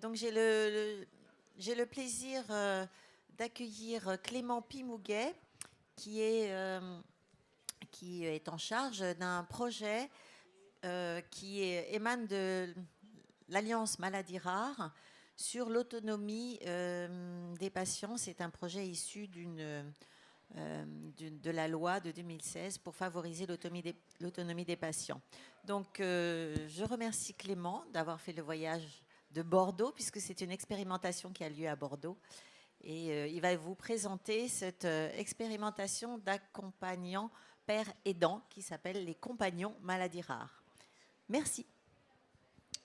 Donc j'ai le plaisir d'accueillir Clément Pimouguet, qui est en charge d'un projet émane de l'Alliance Maladies Rares sur l'autonomie des patients. C'est un projet issu de la loi de 2016 pour favoriser l'autonomie des patients. Donc, je remercie Clément d'avoir fait le voyage de Bordeaux, puisque c'est une expérimentation qui a lieu à Bordeaux. Et il va vous présenter cette expérimentation d'accompagnants pères aidants qui s'appelle les compagnons maladies rares. Merci.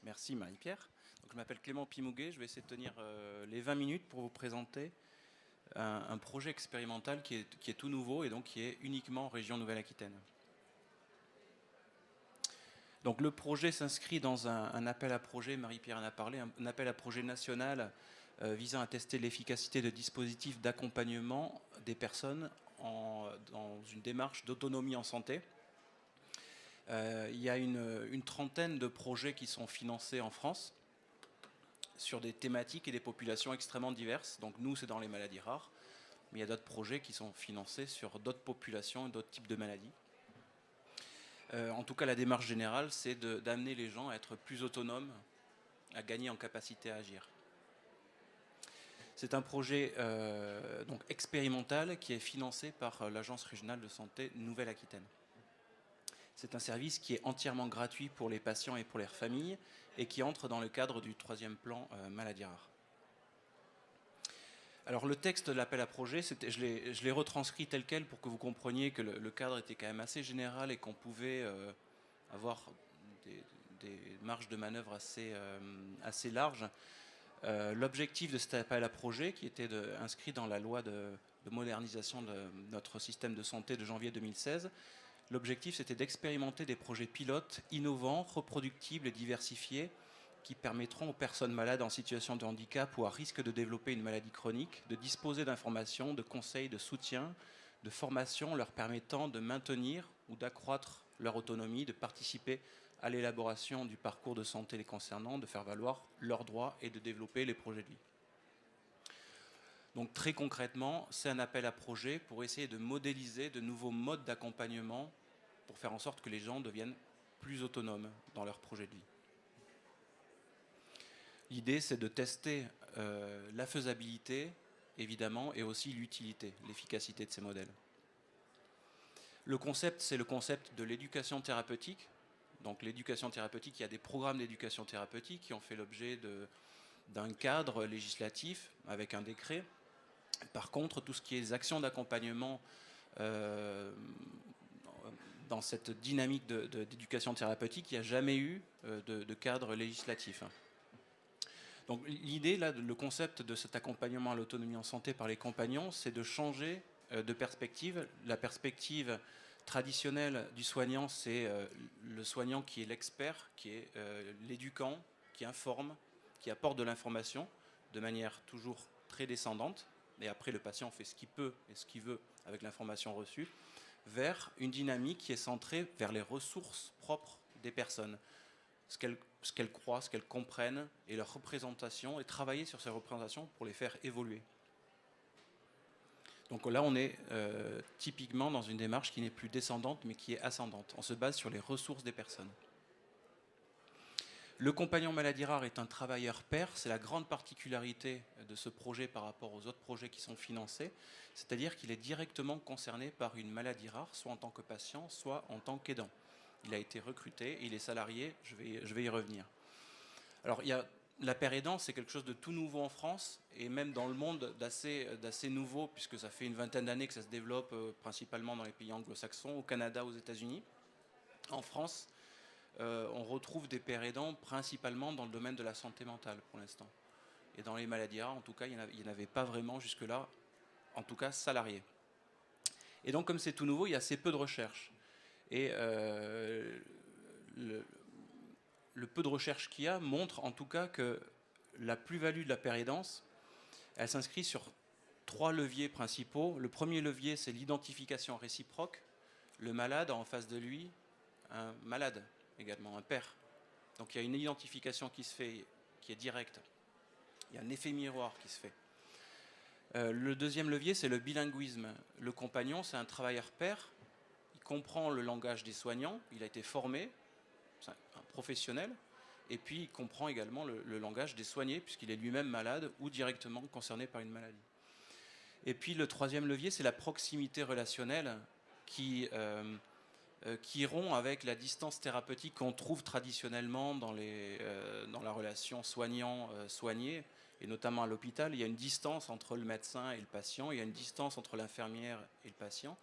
Merci Marie-Pierre. Donc, je m'appelle Clément Pimouguet, je vais essayer de tenir les 20 minutes pour vous présenter un projet expérimental qui est tout nouveau et donc qui est uniquement en région Nouvelle-Aquitaine. Donc le projet s'inscrit dans un appel à projet, Marie-Pierre en a parlé, un appel à projet national visant à tester l'efficacité de dispositifs d'accompagnement des personnes dans une démarche d'autonomie en santé. Il y a une trentaine de projets qui sont financés en France sur des thématiques et des populations extrêmement diverses. Donc nous, c'est dans les maladies rares, mais il y a d'autres projets qui sont financés sur d'autres populations et d'autres types de maladies. En tout cas, la démarche générale, c'est d'amener les gens à être plus autonomes, à gagner en capacité à agir. C'est un projet donc expérimental qui est financé par l'Agence régionale de santé Nouvelle-Aquitaine. C'est un service qui est entièrement gratuit pour les patients et pour leurs familles et qui entre dans le cadre du 3e plan maladies rares. Alors le texte de l'appel à projet, je l'ai retranscrit tel quel pour que vous compreniez que le cadre était quand même assez général et qu'on pouvait avoir des marges de manœuvre assez larges. L'objectif de cet appel à projet, qui était inscrit dans la loi de modernisation de notre système de santé de janvier 2016, l'objectif c'était d'expérimenter des projets pilotes innovants, reproductibles et diversifiés qui permettront aux personnes malades en situation de handicap ou à risque de développer une maladie chronique de disposer d'informations, de conseils, de soutien, de formations leur permettant de maintenir ou d'accroître leur autonomie, de participer à l'élaboration du parcours de santé les concernant, de faire valoir leurs droits et de développer les projets de vie. Donc très concrètement, c'est un appel à projet pour essayer de modéliser de nouveaux modes d'accompagnement pour faire en sorte que les gens deviennent plus autonomes dans leur projet de vie. L'idée, c'est de tester la faisabilité, évidemment, et aussi l'utilité, l'efficacité de ces modèles. Le concept, c'est le concept de l'éducation thérapeutique. Donc l'éducation thérapeutique, il y a des programmes d'éducation thérapeutique qui ont fait l'objet d'un cadre législatif avec un décret. Par contre, tout ce qui est les actions d'accompagnement dans cette dynamique d'éducation thérapeutique, il n'y a jamais eu de cadre législatif. Donc l'idée, là, le concept de cet accompagnement à l'autonomie en santé par les compagnons, c'est de changer de perspective. La perspective traditionnelle du soignant, c'est le soignant qui est l'expert, qui est l'éducant, qui informe, qui apporte de l'information de manière toujours très descendante. Et après, le patient fait ce qu'il peut et ce qu'il veut avec l'information reçue, vers une dynamique qui est centrée vers les ressources propres des personnes. Ce qu'elles croient, ce qu'elles comprennent, et leur représentation, et travailler sur ces représentations pour les faire évoluer. Donc là, on est typiquement dans une démarche qui n'est plus descendante, mais qui est ascendante. On se base sur les ressources des personnes. Le compagnon maladie rare est un travailleur pair. C'est la grande particularité de ce projet par rapport aux autres projets qui sont financés. C'est-à-dire qu'il est directement concerné par une maladie rare, soit en tant que patient, soit en tant qu'aidant. Il a été recruté, il est salarié, je vais y revenir. Alors, la paire aidant, c'est quelque chose de tout nouveau en France, et même dans le monde d'assez nouveau, puisque ça fait une vingtaine d'années que ça se développe principalement dans les pays anglo-saxons, au Canada, aux États-Unis. En France, on retrouve des pairs aidants principalement dans le domaine de la santé mentale pour l'instant. Et dans les maladies rares, en tout cas, il n'y en avait pas vraiment jusque-là, en tout cas salariés. Et donc, comme c'est tout nouveau, il y a assez peu de recherche. Et le peu de recherche qu'il y a montre en tout cas que la plus-value de la paire aidance, elle s'inscrit sur 3 leviers principaux. Le premier levier, c'est l'identification réciproque. Le malade a en face de lui un malade également, un père. Donc il y a une identification qui se fait, qui est directe Il y a un effet miroir qui se fait. Le deuxième levier, c'est le bilinguisme. Le compagnon, c'est un travailleur pair. Il comprend le langage des soignants. Il a été formé, c'est un professionnel. Et puis, il comprend également le langage des soignés, puisqu'il est lui-même malade ou directement concerné par une maladie. Et puis, le troisième levier, c'est la proximité relationnelle qui rompt avec la distance thérapeutique qu'on trouve traditionnellement dans la relation soignant-soigné, et notamment à l'hôpital. Il y a une distance entre le médecin et le patient, il y a une distance entre l'infirmière et le patient.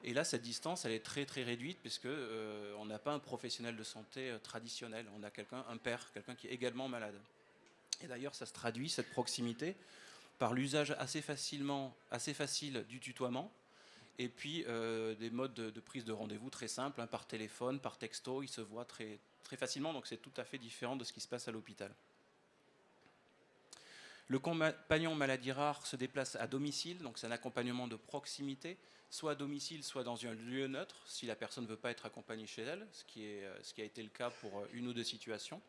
Et là, cette distance, elle est très très réduite, puisque on n'a pas un professionnel de santé traditionnel, on a un père, quelqu'un qui est également malade. Et d'ailleurs, ça se traduit, cette proximité, par l'usage assez facile du tutoiement, et puis des modes de prise de rendez-vous très simples, hein, par téléphone, par texto, ils se voient très, très facilement, donc c'est tout à fait différent de ce qui se passe à l'hôpital. Le compagnon maladie rare se déplace à domicile, donc c'est un accompagnement de proximité, soit à domicile, soit dans un lieu neutre, si la personne ne veut pas être accompagnée chez elle, ce qui a été le cas pour une ou deux situations.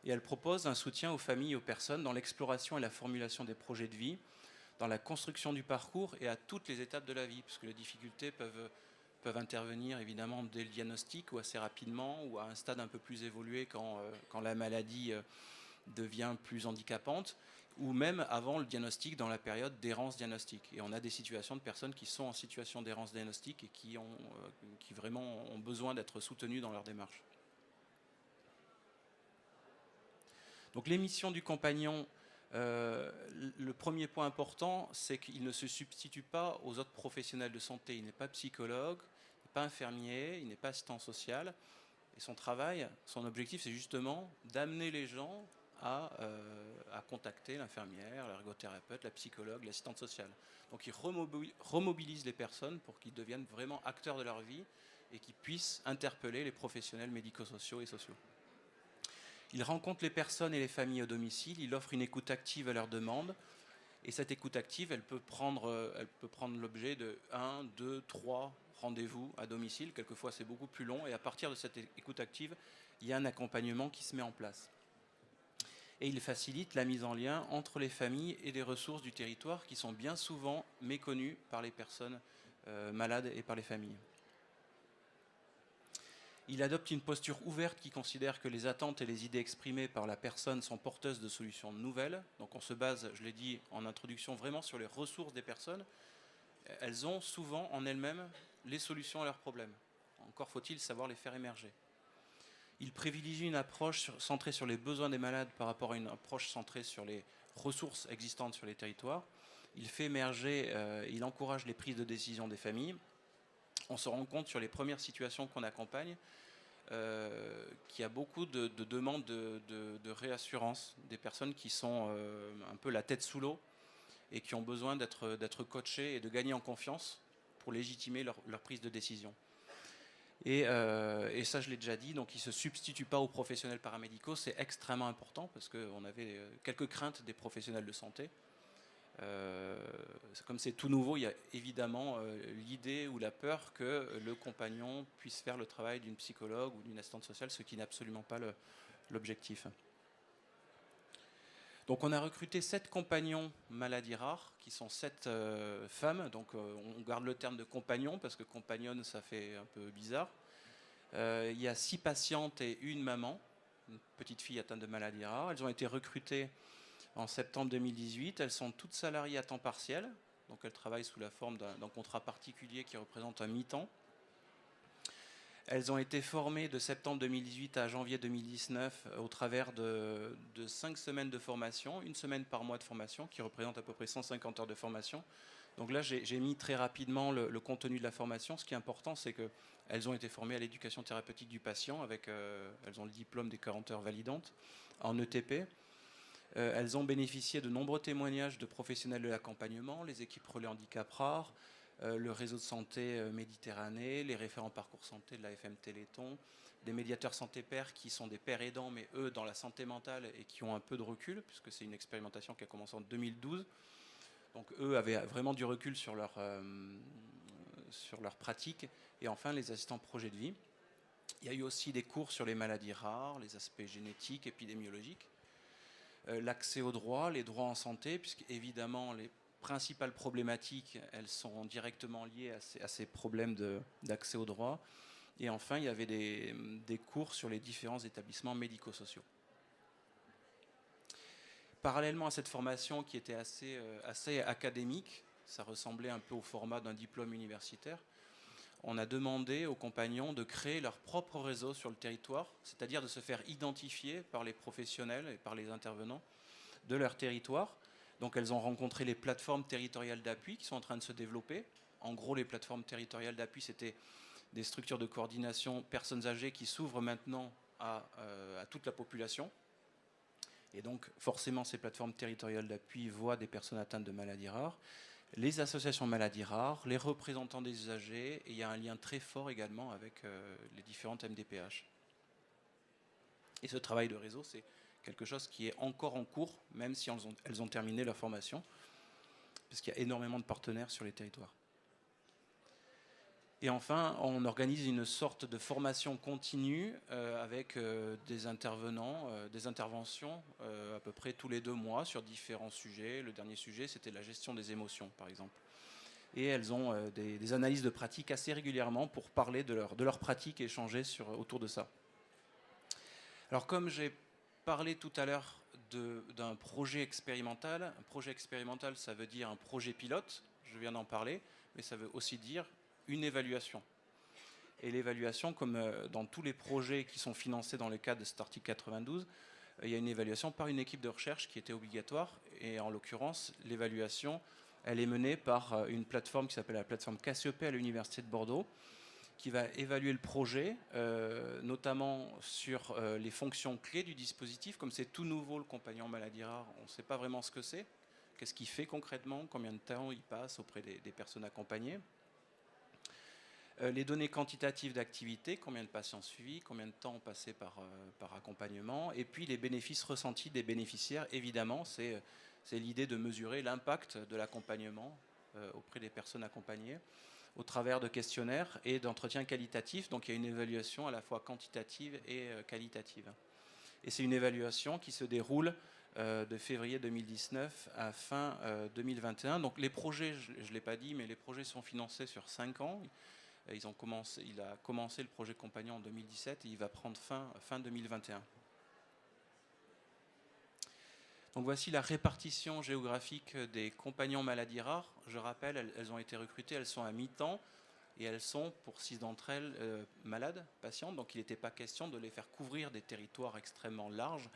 Et elle propose un soutien aux familles et aux personnes dans l'exploration et la formulation des projets de vie, dans la construction du parcours et à toutes les étapes de la vie, puisque les difficultés peuvent intervenir évidemment dès le diagnostic ou assez rapidement, ou à un stade un peu plus évolué quand la maladie devient plus handicapante, ou même avant le diagnostic, dans la période d'errance diagnostique. Et on a des situations de personnes qui sont en situation d'errance diagnostique et qui vraiment ont besoin d'être soutenues dans leur démarche. Donc les missions du compagnon, le premier point important, c'est qu'il ne se substitue pas aux autres professionnels de santé. Il n'est pas psychologue, il n'est pas infirmier, il n'est pas assistant social. Et son travail, son objectif, c'est justement d'amener les gens à contacter l'infirmière, l'ergothérapeute, la psychologue, l'assistante sociale. Donc il remobilise les personnes pour qu'ils deviennent vraiment acteurs de leur vie et qu'ils puissent interpeller les professionnels médico-sociaux et sociaux. Il rencontre les personnes et les familles au domicile, il offre une écoute active à leurs demandes, et cette écoute active, elle peut prendre l'objet de 1, 2, 3 rendez-vous à domicile. Quelquefois, c'est beaucoup plus long, et à partir de cette écoute active, il y a un accompagnement qui se met en place. Et il facilite la mise en lien entre les familles et les ressources du territoire qui sont bien souvent méconnues par les personnes malades et par les familles. Il adopte une posture ouverte qui considère que les attentes et les idées exprimées par la personne sont porteuses de solutions nouvelles. Donc on se base, je l'ai dit en introduction, vraiment sur les ressources des personnes. Elles ont souvent en elles-mêmes les solutions à leurs problèmes. Encore faut-il savoir les faire émerger. Il privilégie une approche centrée sur les besoins des malades par rapport à une approche centrée sur les ressources existantes sur les territoires. Il fait émerger, il encourage les prises de décision des familles. On se rend compte sur les premières situations qu'on accompagne qu'il y a beaucoup de demandes de réassurance, des personnes qui sont un peu la tête sous l'eau et qui ont besoin d'être coachées et de gagner en confiance pour légitimer leur prise de décision. Et ça, je l'ai déjà dit, donc ils ne se substituent pas aux professionnels paramédicaux, c'est extrêmement important parce qu'on avait quelques craintes des professionnels de santé. Comme c'est tout nouveau, il y a évidemment l'idée ou la peur que le compagnon puisse faire le travail d'une psychologue ou d'une assistante sociale, ce qui n'est absolument pas l'objectif. Donc on a recruté 7 compagnons maladies rares, qui sont 7 femmes, donc on garde le terme de compagnon, parce que compagnonne, ça fait un peu bizarre. Il y a 6 patientes et une maman, une petite fille atteinte de maladies rares. Elles ont été recrutées en septembre 2018, elles sont toutes salariées à temps partiel, donc elles travaillent sous la forme d'un contrat particulier qui représente un mi-temps. Elles ont été formées de septembre 2018 à janvier 2019 au travers de 5 semaines de formation, une semaine par mois de formation, qui représente à peu près 150 heures de formation. Donc là, j'ai mis très rapidement le contenu de la formation. Ce qui est important, c'est qu'elles ont été formées à l'éducation thérapeutique du patient, elles ont le diplôme des 40 heures validantes en ETP. Elles ont bénéficié de nombreux témoignages de professionnels de l'accompagnement, les équipes relais handicap rares, le réseau de santé Méditerranée, les référents parcours santé de la FM Téléthon, des médiateurs santé pairs qui sont des pairs aidants, mais eux dans la santé mentale et qui ont un peu de recul, puisque c'est une expérimentation qui a commencé en 2012. Donc eux avaient vraiment du recul sur leur pratique. Et enfin, les assistants projet de vie. Il y a eu aussi des cours sur les maladies rares, les aspects génétiques, épidémiologiques. l'accès aux droits, les droits en santé, puisque évidemment les principales problématiques, elles sont directement liées à ces problèmes d'accès aux droits. Et enfin, il y avait des cours sur les différents établissements médico-sociaux. Parallèlement à cette formation qui était assez académique, ça ressemblait un peu au format d'un diplôme universitaire, on a demandé aux compagnons de créer leur propre réseau sur le territoire, c'est-à-dire de se faire identifier par les professionnels et par les intervenants de leur territoire. Donc elles ont rencontré les plateformes territoriales d'appui qui sont en train de se développer. En gros, les plateformes territoriales d'appui, c'était des structures de coordination personnes âgées qui s'ouvrent maintenant à toute la population. Et donc, forcément, ces plateformes territoriales d'appui voient des personnes atteintes de maladies rares, les associations maladies rares, les représentants des usagers, et il y a un lien très fort également avec les différentes MDPH. Et ce travail de réseau, c'est quelque chose qui est encore en cours, même si elles ont terminé leur formation, parce qu'il y a énormément de partenaires sur les territoires. Et enfin, on organise une sorte de formation continue avec des intervenants, des interventions à peu près tous les 2 mois sur différents sujets. Le dernier sujet, c'était la gestion des émotions, par exemple. Et elles ont des analyses de pratiques assez régulièrement pour parler de leur pratique et échanger autour de ça. Alors, comme j'ai parlé tout à l'heure d'un projet expérimental, un projet expérimental, ça veut dire un projet pilote, je viens d'en parler, mais ça veut aussi dire une évaluation. Et l'évaluation, comme dans tous les projets qui sont financés dans le cadre de cet article 92, il y a une évaluation par une équipe de recherche qui était obligatoire. Et en l'occurrence, l'évaluation, elle est menée par une plateforme qui s'appelle la plateforme Cassiopée à l'Université de Bordeaux, qui va évaluer le projet, notamment sur les fonctions clés du dispositif. Comme c'est tout nouveau, le compagnon maladie rare, on ne sait pas vraiment ce que c'est. Qu'est-ce qu'il fait concrètement, combien de temps il passe auprès des personnes accompagnées. Les données quantitatives d'activité, combien de patients suivis, combien de temps passé par accompagnement, et puis les bénéfices ressentis des bénéficiaires. Évidemment, c'est l'idée de mesurer l'impact de l'accompagnement auprès des personnes accompagnées au travers de questionnaires et d'entretiens qualitatifs. Donc il y a une évaluation à la fois quantitative et qualitative. Et c'est une évaluation qui se déroule de février 2019 à fin 2021. Donc les projets, je ne l'ai pas dit, mais les projets sont financés sur 5 ans. Il a commencé le projet compagnon en 2017 et il va prendre fin 2021. Donc voici la répartition géographique des compagnons maladies rares. Je rappelle, elles ont été recrutées, elles sont à mi-temps et elles sont, pour 6 d'entre elles, malades, patientes. Donc il n'était pas question de les faire couvrir des territoires extrêmement larges.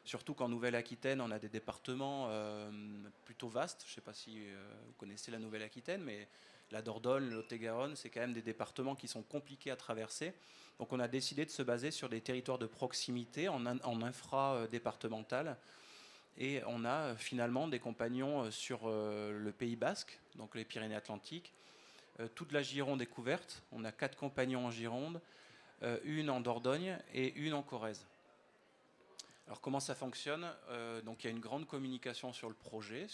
Surtout qu'en Nouvelle-Aquitaine, on a des départements plutôt vastes. Je ne sais pas si vous connaissez la Nouvelle-Aquitaine, mais la Dordogne, le Lot-et-Garonne, c'est quand même des départements qui sont compliqués à traverser. Donc on a décidé de se baser sur des territoires de proximité en infra-départemental. Et on a finalement des compagnons sur le Pays Basque, donc les Pyrénées-Atlantiques. Toute la Gironde est couverte. On a 4 compagnons en Gironde, une en Dordogne et une en Corrèze. Alors comment ça fonctionne? Donc il y a une grande communication sur le projet,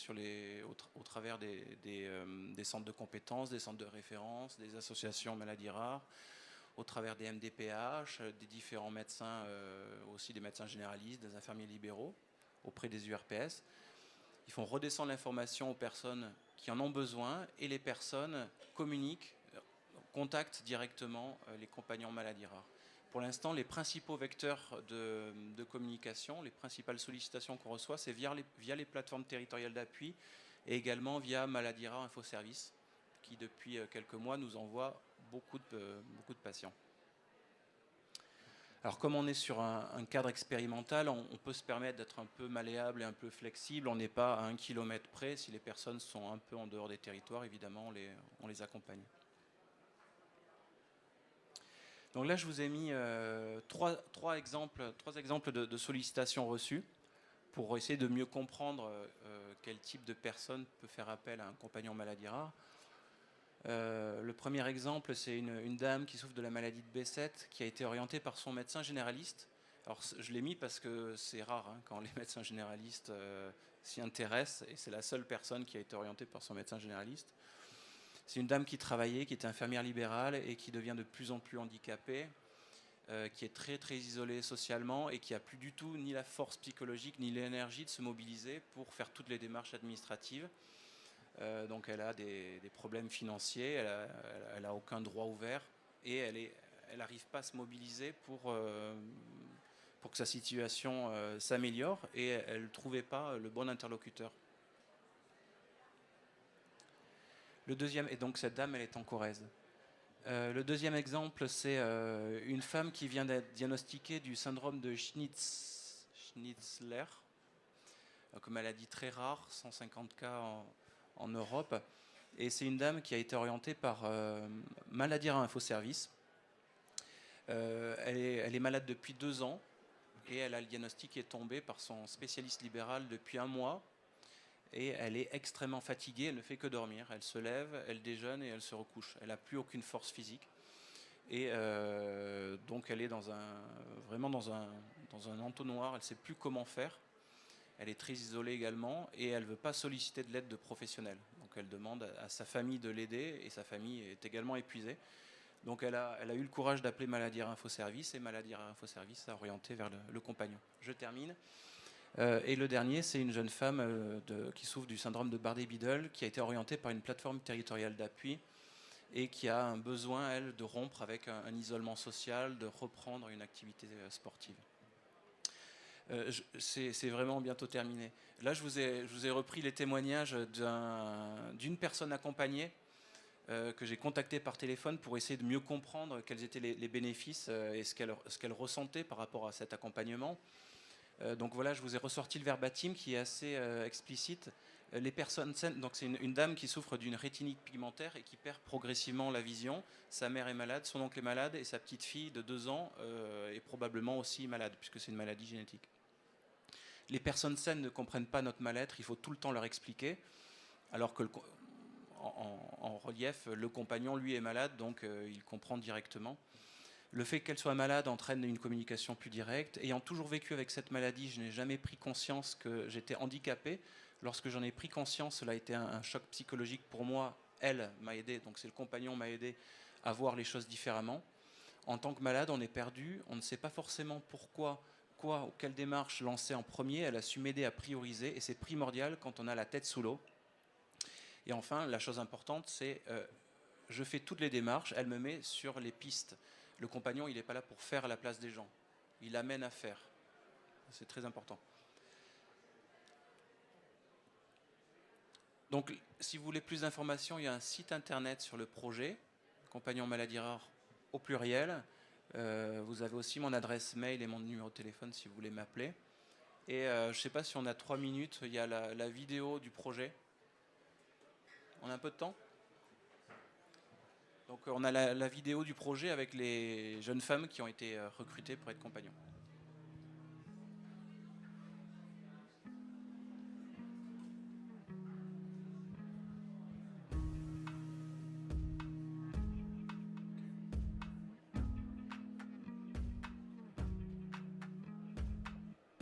au travers des centres de compétences, des centres de référence, des associations maladies rares, au travers des MDPH, des différents médecins, aussi des médecins généralistes, des infirmiers libéraux, auprès des URPS. Ils font redescendre l'information aux personnes qui en ont besoin et les personnes communiquent, contactent directement les compagnons maladies rares. Pour l'instant, les principaux vecteurs de communication, les principales sollicitations qu'on reçoit, c'est via les plateformes territoriales d'appui et également via Maladies Rares Info Service, qui depuis quelques mois nous envoie beaucoup de patients. Alors comme on est sur un cadre expérimental, on peut se permettre d'être un peu malléable et un peu flexible. On n'est pas à 1 kilomètre près. Si les personnes sont un peu en dehors des territoires, évidemment, on les accompagne. Donc là, je vous ai mis trois exemples de sollicitations reçues pour essayer de mieux comprendre quel type de personne peut faire appel à un compagnon maladie rare. Le premier exemple, c'est une dame qui souffre de la maladie de B7 qui a été orientée par son médecin généraliste. Alors je l'ai mis parce que c'est rare quand les médecins généralistes s'y intéressent, et c'est la seule personne qui a été orientée par son médecin généraliste. C'est une dame qui travaillait, qui était infirmière libérale et qui devient de plus en plus handicapée qui est très très isolée socialement et qui a plus du tout ni la force psychologique ni l'énergie de se mobiliser pour faire toutes les démarches administratives. Donc elle a des problèmes financiers, elle a aucun droit ouvert et elle n'arrive pas à se mobiliser pour que sa situation s'améliore, et elle ne trouvait pas le bon interlocuteur. Le deuxième, et donc cette dame, elle est en Corrèze. Le deuxième exemple, c'est une femme qui vient d'être diagnostiquée du syndrome de Schnitzler, une maladie très rare, 150 cas en Europe. Et c'est une dame qui a été orientée par Maladies Rares Info Service. Elle est malade depuis 2 ans et elle a le diagnostic qui est tombé par son spécialiste libéral depuis 1 mois. Et elle est extrêmement fatiguée, elle ne fait que dormir. Elle se lève, elle déjeune et elle se recouche. Elle n'a plus aucune force physique. Et donc elle est vraiment dans un entonnoir, elle ne sait plus comment faire. Elle est très isolée également et elle ne veut pas solliciter de l'aide de professionnels. Donc elle demande à sa famille de l'aider et sa famille est également épuisée. Donc elle a eu le courage d'appeler Maladies Rares Info Service et Maladies Rares Info Service a orienté vers le compagnon. Je termine. Et le dernier, c'est une jeune femme qui souffre du syndrome de Bardet-Biedl, qui a été orientée par une plateforme territoriale d'appui et qui a un besoin, elle, de rompre avec un isolement social, de reprendre une activité sportive. C'est vraiment bientôt terminé. Là, je vous ai repris les témoignages d'une personne accompagnée que j'ai contactée par téléphone pour essayer de mieux comprendre quels étaient les bénéfices et ce qu'elle ressentait par rapport à cet accompagnement. Donc voilà, je vous ai ressorti le verbatim qui est assez explicite. Les personnes saines, donc c'est une dame qui souffre d'une rétinite pigmentaire et qui perd progressivement la vision. Sa mère est malade, son oncle est malade et sa petite fille de 2 ans est probablement aussi malade puisque c'est une maladie génétique. Les personnes saines ne comprennent pas notre mal-être, il faut tout le temps leur expliquer, alors que en relief, le compagnon, lui, est malade, donc il comprend directement. Le fait qu'elle soit malade entraîne une communication plus directe. Ayant toujours vécu avec cette maladie, je n'ai jamais pris conscience que j'étais handicapé. Lorsque j'en ai pris conscience, cela a été un choc psychologique pour moi. Elle m'a aidé, donc c'est le compagnon m'a aidé à voir les choses différemment. En tant que malade, on est perdu, on ne sait pas forcément pourquoi, quoi ou quelle démarche lancer en premier. Elle a su m'aider à prioriser et c'est primordial quand on a la tête sous l'eau. Et enfin, la chose importante, c'est je fais toutes les démarches, elle me met sur les pistes. Le compagnon, il n'est pas là pour faire à la place des gens. Il amène à faire. C'est très important. Donc, si vous voulez plus d'informations, il y a un site internet sur le projet, Compagnon Maladies Rares au pluriel. Vous avez aussi mon adresse mail et mon numéro de téléphone si vous voulez m'appeler. Et je ne sais pas si on a 3 minutes, il y a la vidéo du projet. On a un peu de temps ? Donc on a la vidéo du projet avec les jeunes femmes qui ont été recrutées pour être compagnons.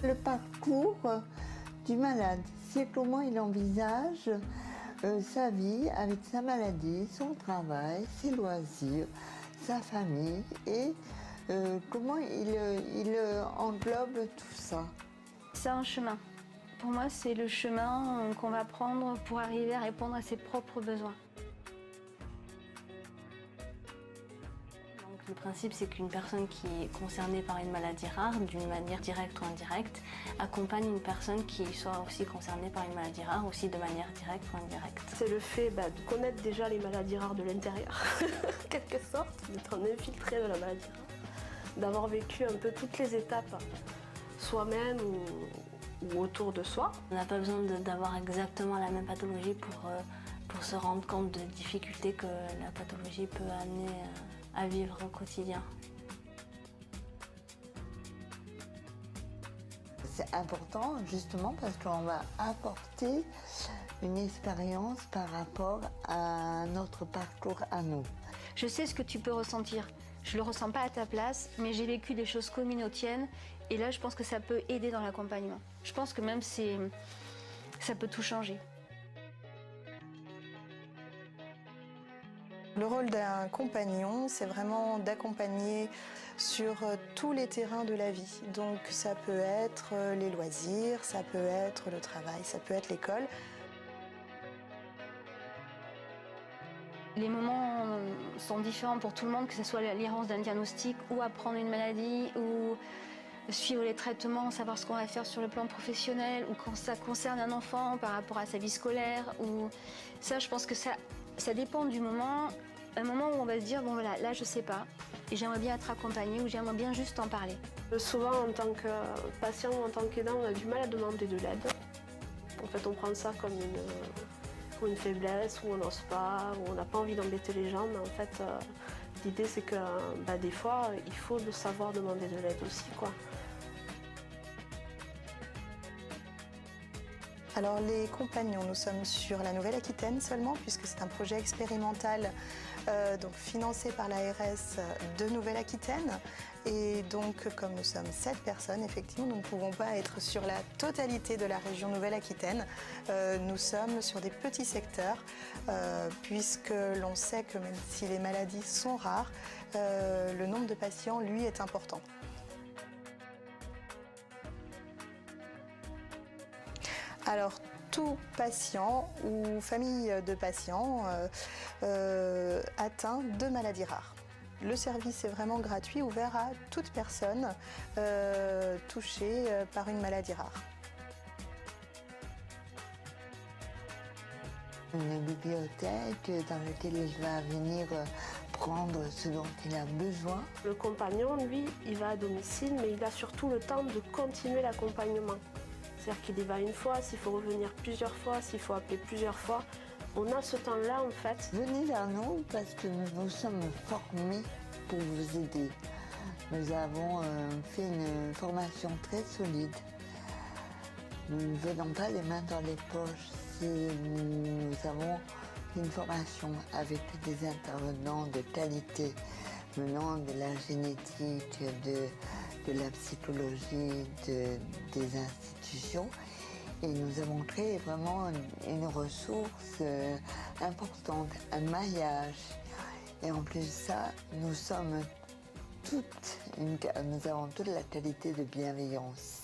Le parcours du malade, c'est comment il envisage sa vie avec sa maladie, son travail, ses loisirs, sa famille et comment il englobe tout ça. C'est un chemin. Pour moi, c'est le chemin qu'on va prendre pour arriver à répondre à ses propres besoins. Donc, le principe, c'est qu'une personne qui est concernée par une maladie rare, d'une manière directe ou indirecte, accompagne une personne qui soit aussi concernée par une maladie rare, aussi de manière directe ou indirecte. C'est le fait de connaître déjà les maladies rares de l'intérieur, en quelque sorte, d'être un infiltré de la maladie rare, d'avoir vécu un peu toutes les étapes, soi-même ou autour de soi. On n'a pas besoin d'avoir exactement la même pathologie pour se rendre compte de difficultés que la pathologie peut amener à vivre au quotidien. C'est important justement parce qu'on va apporter une expérience par rapport à notre parcours à nous. Je sais ce que tu peux ressentir. Je le ressens pas à ta place, mais j'ai vécu des choses communes aux tiennes. Et là, je pense que ça peut aider dans l'accompagnement. Je pense que même ça peut tout changer. Le rôle d'un compagnon, c'est vraiment d'accompagner sur tous les terrains de la vie. Donc ça peut être les loisirs, ça peut être le travail, ça peut être l'école. Les moments sont différents pour tout le monde, que ce soit l'errance d'un diagnostic ou apprendre une maladie ou suivre les traitements, savoir ce qu'on va faire sur le plan professionnel ou quand ça concerne un enfant par rapport à sa vie scolaire. Ou ça, je pense que ça dépend du moment. Un moment où on va se dire, bon voilà, là je sais pas, et j'aimerais bien être accompagnée ou j'aimerais bien juste en parler. Souvent, en tant que patient ou en tant qu'aidant, on a du mal à demander de l'aide. En fait, on prend ça comme une faiblesse, où on n'ose pas, où on n'a pas envie d'embêter les gens. Mais en fait, l'idée, c'est que des fois, il faut le savoir demander de l'aide aussi, quoi. Alors les compagnons, nous sommes sur la Nouvelle-Aquitaine seulement, puisque c'est un projet expérimental donc financé par l'ARS de Nouvelle-Aquitaine. Et donc, comme nous sommes 7 personnes, effectivement, nous ne pouvons pas être sur la totalité de la région Nouvelle-Aquitaine. Nous sommes sur des petits secteurs, puisque l'on sait que même si les maladies sont rares, le nombre de patients, lui, est important. Alors, tout patient ou famille de patients atteint de maladies rares. Le service est vraiment gratuit, ouvert à toute personne touchée par une maladie rare. Une bibliothèque dans laquelle il va venir prendre ce dont il a besoin. Le compagnon, lui, il va à domicile, mais il a surtout le temps de continuer l'accompagnement. C'est-à-dire qu'il y va une fois, s'il faut revenir plusieurs fois, s'il faut appeler plusieurs fois. On a ce temps-là, en fait. Venez vers nous parce que nous sommes formés pour vous aider. Nous avons fait une formation très solide. Nous ne venons pas les mains dans les poches. Nous avons une formation avec des intervenants de qualité venant de la génétique, de la psychologie, des institutions. Et nous avons créé vraiment une ressource importante, un maillage. Et en plus de ça, nous avons toute la qualité de bienveillance.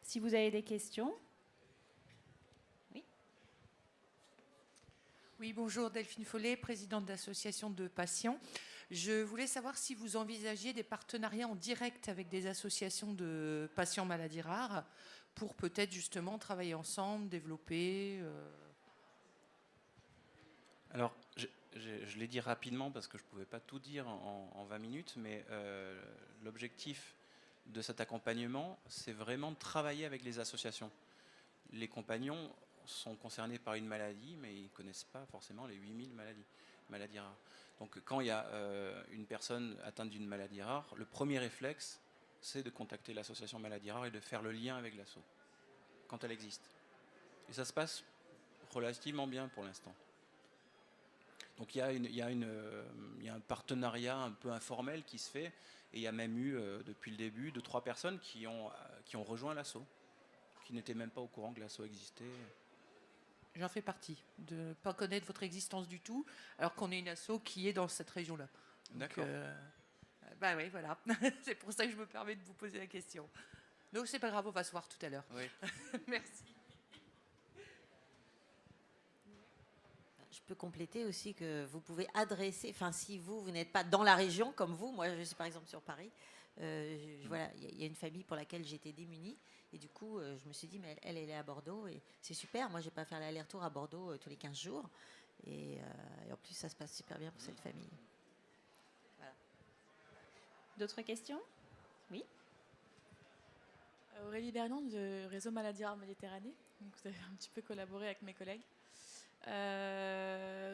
Si vous avez des questions. Oui. Oui, bonjour, Delphine Follet, présidente d'association de patients. Je voulais savoir si vous envisagiez des partenariats en direct avec des associations de patients maladies rares pour peut-être justement travailler ensemble, développer. Alors, je l'ai dit rapidement parce que je ne pouvais pas tout dire en 20 minutes, mais l'objectif de cet accompagnement, c'est vraiment de travailler avec les associations. Les compagnons sont concernés par une maladie, mais ils ne connaissent pas forcément les 8000 maladies rares. Donc quand il y a une personne atteinte d'une maladie rare, le premier réflexe, c'est de contacter l'association maladie rare et de faire le lien avec l'asso, quand elle existe. Et ça se passe relativement bien pour l'instant. Donc il y a un partenariat un peu informel qui se fait, et il y a même eu, depuis le début, 2-3 personnes qui ont rejoint l'asso, qui n'étaient même pas au courant que l'asso existait. J'en fais partie, de ne pas connaître votre existence du tout, alors qu'on est une asso qui est dans cette région-là. D'accord. Oui, voilà. C'est pour ça que je me permets de vous poser la question. Donc c'est pas grave, on va se voir tout à l'heure. Oui. Merci. Je peux compléter aussi que vous pouvez adresser, enfin si vous n'êtes pas dans la région comme vous, moi je suis par exemple sur Paris, voilà, il y a une famille pour laquelle j'étais démunie et du coup je me suis dit mais elle est à Bordeaux et c'est super, moi je vais pas faire l'aller-retour à Bordeaux tous les 15 jours et en plus ça se passe super bien pour cette famille. Voilà. D'autres questions? Oui. Aurélie Berland du réseau Maladies Rares Méditerranée. Donc, vous avez un petit peu collaboré avec mes collègues.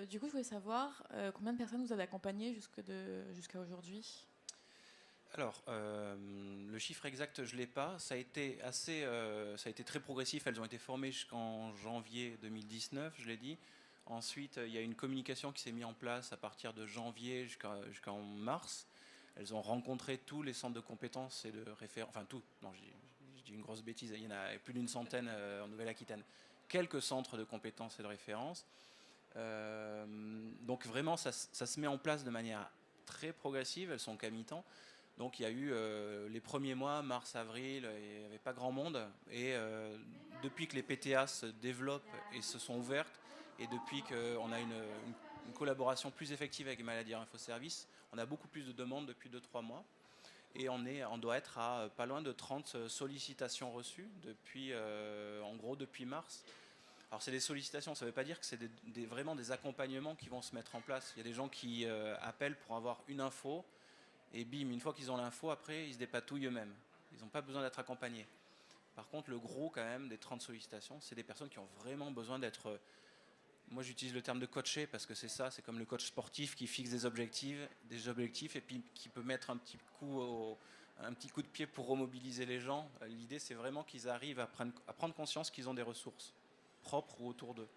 Du coup, je voulais savoir combien de personnes vous avez accompagnées jusqu'à aujourd'hui. Alors, le chiffre exact, je ne l'ai pas. Ça a été très progressif. Elles ont été formées jusqu'en janvier 2019, je l'ai dit. Ensuite, il y a une communication qui s'est mise en place à partir de janvier jusqu'en mars. Elles ont rencontré tous les centres de compétences et de référence, enfin tout, non, je dis une grosse bêtise, il y en a plus d'une centaine en Nouvelle-Aquitaine. Quelques centres de compétences et de référence. Donc vraiment, ça se met en place de manière très progressive, elles sont qu'à mi-temps. Donc il y a eu les premiers mois, mars, avril, il n'y avait pas grand monde. Et depuis que les PTA se développent et se sont ouvertes, et depuis qu'on a une collaboration plus effective avec les maladies Infoservice, on a beaucoup plus de demandes depuis 2-3 mois. Et on doit être à pas loin de 30 sollicitations reçues depuis, en gros depuis mars. Alors c'est des sollicitations, ça ne veut pas dire que c'est vraiment des accompagnements qui vont se mettre en place. Il y a des gens qui appellent pour avoir une info, et bim, une fois qu'ils ont l'info, après ils se dépatouillent eux-mêmes. Ils n'ont pas besoin d'être accompagnés. Par contre, le gros quand même des 30 sollicitations, c'est des personnes qui ont vraiment besoin d'être... Moi j'utilise le terme de coacher parce que c'est ça, c'est comme le coach sportif qui fixe des objectifs et puis qui peut mettre un petit coup de pied pour remobiliser les gens. L'idée c'est vraiment qu'ils arrivent à prendre conscience qu'ils ont des ressources propres ou autour d'eux.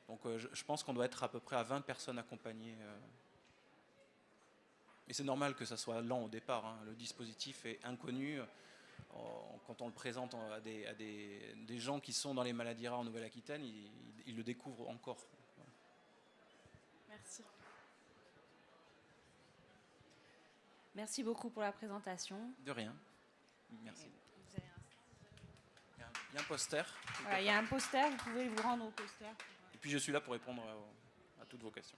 Donc je pense qu'on doit être à peu près à 20 personnes accompagnées. Et c'est normal que ça soit lent au départ, hein. Le dispositif est inconnu. Quand on le présente à des gens qui sont dans les maladies rares en Nouvelle-Aquitaine, ils le découvrent encore. Merci. Merci beaucoup pour la présentation. De rien. Merci. Vous avez Il y a un poster. Voilà, il y a un poster, vous pouvez vous rendre au poster. Et puis je suis là pour répondre à toutes vos questions.